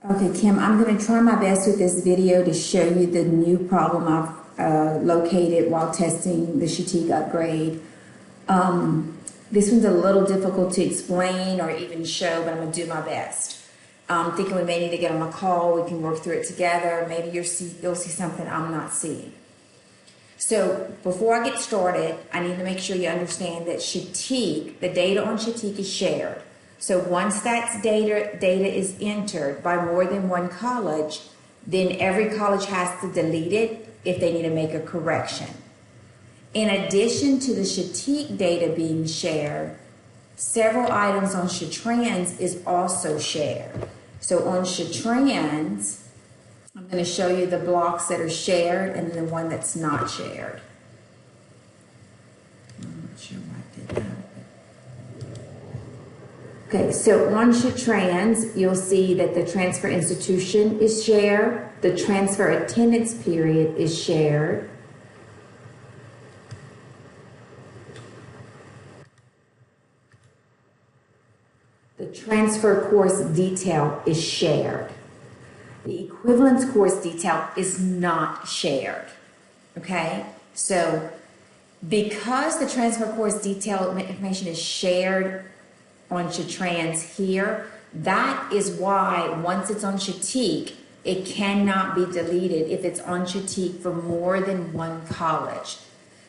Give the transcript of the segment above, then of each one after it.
Okay, Kim, I'm going to try my best with this video to show you the new problem I've located while testing the SHATAEQ upgrade. This one's a little difficult to explain or even show, but I'm going to do my best. I'm thinking we may need to get on a call. We can work through it together. Maybe you'll see something I'm not seeing. So before I get started, I need to make sure you understand that SHATAEQ, the data on SHATAEQ is shared. So once that data is entered by more than one college, then every college has to delete it if they need to make a correction. In addition to the SHATAEQ data being shared, several items on SHATRANS is also shared. So on SHATRANS, I'm going to show you the blocks that are shared and then the one that's not shared. I'm not sure why I did that. Okay, so on SHATRANS, you'll see that the transfer institution is shared, the transfer attendance period is shared, the transfer course detail is shared. The equivalence course detail is not shared, okay? So because the transfer course detail information is shared on SHATRANS here, that is why once it's on SHATAEQ, it cannot be deleted if it's on SHATAEQ for more than one college.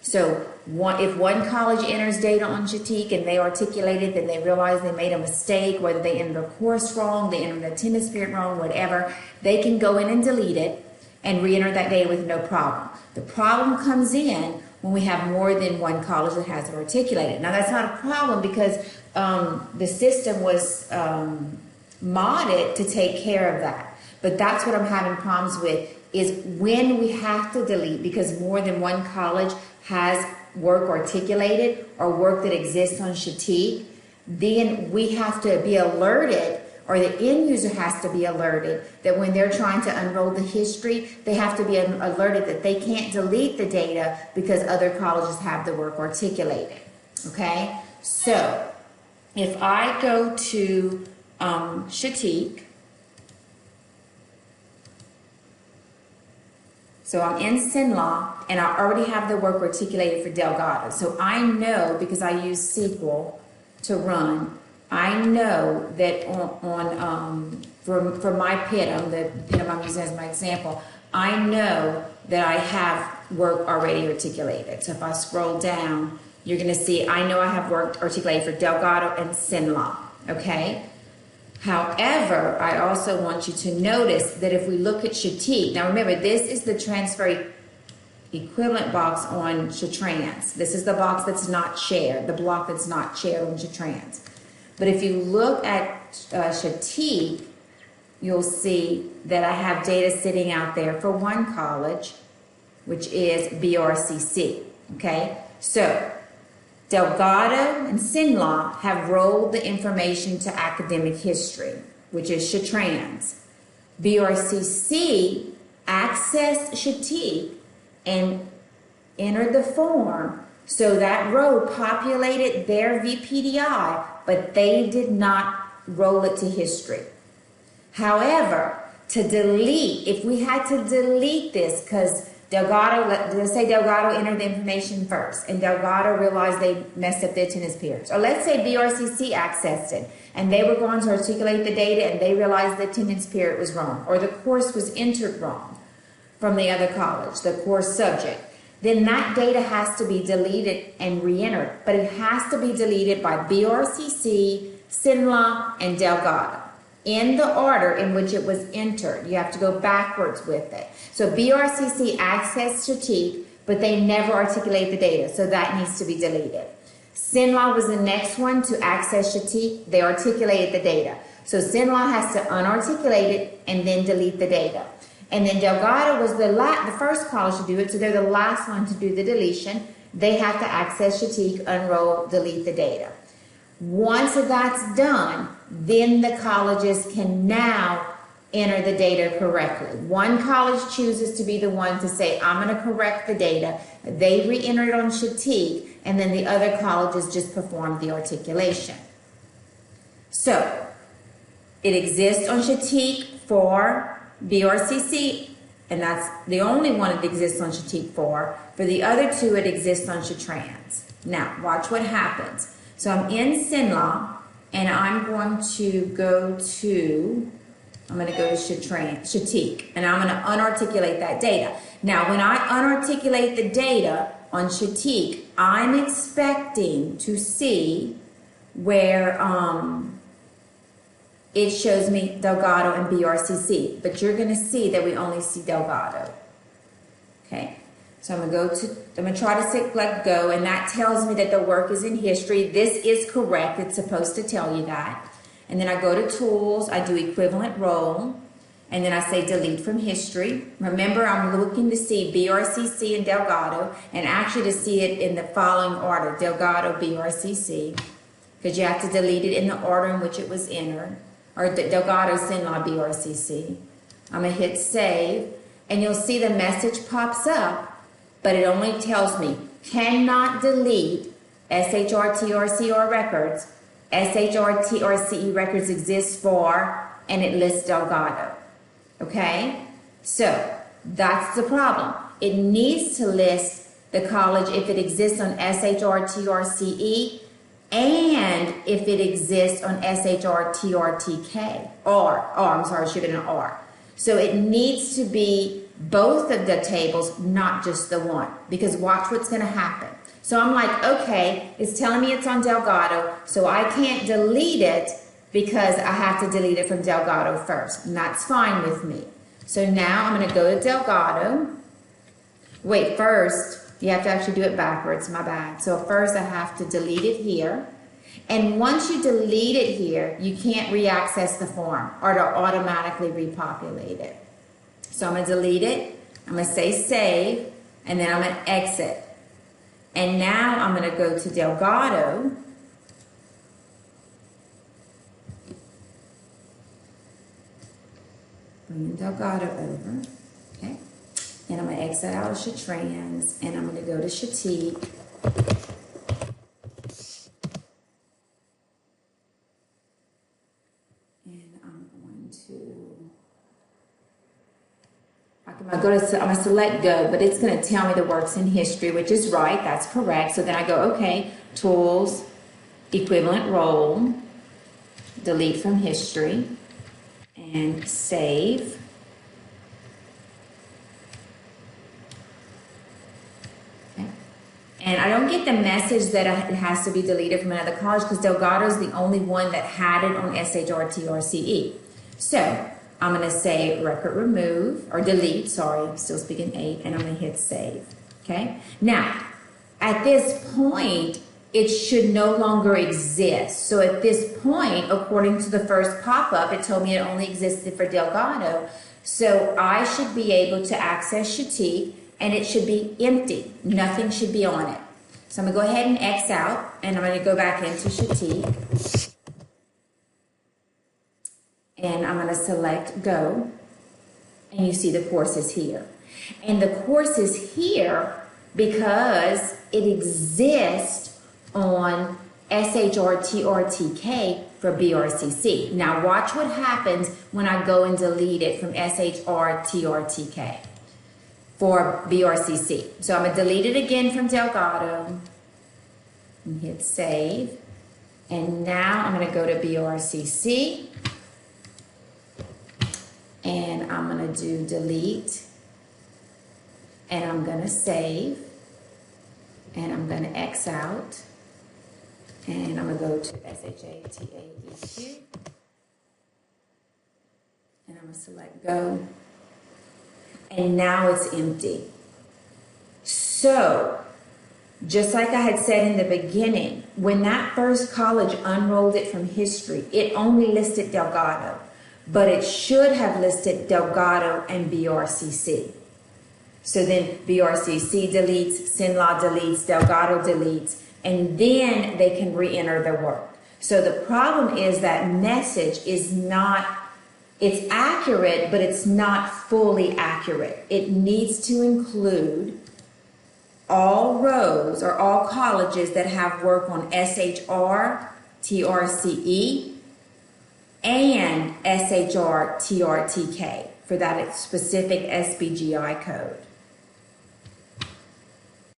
So if one college enters data on SHATAEQ and they articulate it, then they realize they made a mistake, whether they entered a course wrong, they entered an attendance period wrong, whatever, they can go in and delete it and re-enter that data with no problem. The problem comes in when we have more than one college that has it articulated. Now that's not a problem because the system was modded to take care of that. But that's what I'm having problems with, is when we have to delete because more than one college has work articulated or work that exists on SHATAEQ, then we have to be alerted, or the end user has to be alerted that when they're trying to unroll the history, they have to be alerted that they can't delete the data because other colleges have the work articulated, okay? So if I go to SHATAEQ, so I'm in SINLAW, and I already have the work articulated for Delgado. So I know, because I use SQL to run, I know that for my PITM, the PITM I'm using as my example, I know that I have work already articulated. So if I scroll down, you're going to see I know I have work articulated for Delgado and SINLAW, okay? However, I also want you to notice that if we look at SHATAEQ, now remember, this is the transfer equivalent box on SHATRANS. This is the box that's not shared, the block that's not shared on SHATRANS. But if you look at SHATAEQ, you'll see that I have data sitting out there for one college, which is BRCC, okay? So Delgado and SINLAW have rolled the information to academic history, which is SHATRANS. BRCC accessed SHATAEQ and entered the form, so that row populated their VPDI, but they did not roll it to history. However, to delete, if we had to delete this, because Delgado, let's say Delgado entered the information first, and Delgado realized they messed up the attendance periods. Or let's say BRCC accessed it, and they were going to articulate the data, and they realized the attendance period was wrong, or the course was entered wrong from the other college, the course subject. Then that data has to be deleted and re-entered, but it has to be deleted by BRCC, SINLAW, and Delgado, in the order in which it was entered. You have to go backwards with it. So BRCC accessed SHATAEQ, but they never articulate the data, so that needs to be deleted. SINLAW was the next one to access SHATAEQ. They articulated the data. So SINLAW has to unarticulate it and then delete the data. And then Delgado was the first college to do it, so they're the last one to do the deletion. They have to access SHATAEQ, unroll, delete the data. Once that's done, then the colleges can now enter the data correctly. One college chooses to be the one to say, I'm going to correct the data. They re-enter it on SHATAEQ, and then the other colleges just perform the articulation. So it exists on SHATAEQ for BRCC, and that's the only one that exists on SHATAEQ for. For the other two, it exists on SHATRANS. Now, watch what happens. So I'm in SINLA, and I'm going to go to SHATAEQ, and I'm going to unarticulate that data. Now, when I unarticulate the data on SHATAEQ, I'm expecting to see where it shows me Delgado and BRCC, but you're going to see that we only see Delgado. Okay, so I'm going to try to select go, and that tells me that the work is in history. This is correct. It's supposed to tell you that. And then I go to tools, I do equivalent role, and then I say delete from history. Remember, I'm looking to see BRCC and Delgado, and actually to see it in the following order, Delgado, BRCC, because you have to delete it in the order in which it was entered, or Delgado, SINLA, BRCC. I'm going to hit save, and you'll see the message pops up, but it only tells me cannot delete SHRT-RCR records. SHRT-RCE records exist for, and it lists Delgado. Okay? So, that's the problem. It needs to list the college if it exists on SHRT-RCE and if it exists on SHRT-RTK. I'm sorry, it should have been an R. So it needs to be both of the tables, not just the one. Because watch what's going to happen. So I'm like, okay, it's telling me it's on Delgado, so I can't delete it because I have to delete it from Delgado first. And that's fine with me. So now I'm going to go to Delgado. Wait, first, you have to actually do it backwards, my bad. So first I have to delete it here. And once you delete it here, you can't re-access the form or to automatically repopulate it. So I'm going to delete it. I'm going to say save, and then I'm going to exit. And now I'm going to go to Delgado. Bring Delgado over. Okay. And I'm going to exit out of SHATRANS, and I'm going to go to SHATAEQ. And I'm going to select go, but it's going to tell me the works in history, which is right. That's correct. So then I go, okay, tools, equivalent role, delete from history, and save. Okay. And I don't get the message that it has to be deleted from another college because Delgado is the only one that had it on SHRT-RCE. So I'm going to say record remove, or delete, sorry, I'm still speaking 8, and I'm going to hit save, okay? Now, at this point, it should no longer exist. So at this point, according to the first pop-up, it told me it only existed for Delgado. So I should be able to access SHATAEQ, and it should be empty. Nothing should be on it. So I'm going to go ahead and X out, and I'm going to go back into SHATAEQ. And I'm going to select go, and you see the course is here. And the course is here because it exists on SHRT-RTK for BRCC. Now watch what happens when I go and delete it from SHRT-RTK for BRCC. So I'm going to delete it again from Delgado and hit save. And now I'm going to go to BRCC. And I'm going to do delete, and I'm going to save, and I'm going to X out, and I'm going to go to SHATAEQ, and I'm going to select go, and now it's empty. So, just like I had said in the beginning, when that first college unrolled it from history, it only listed Delgado. But it should have listed Delgado and BRCC. So then BRCC deletes, SINLA deletes, Delgado deletes, and then they can re-enter their work. So the problem is that message is not, it's accurate, but it's not fully accurate. It needs to include all rows or all colleges that have work on SHR, TRCE, and SHRTRTK for that specific SBGI code.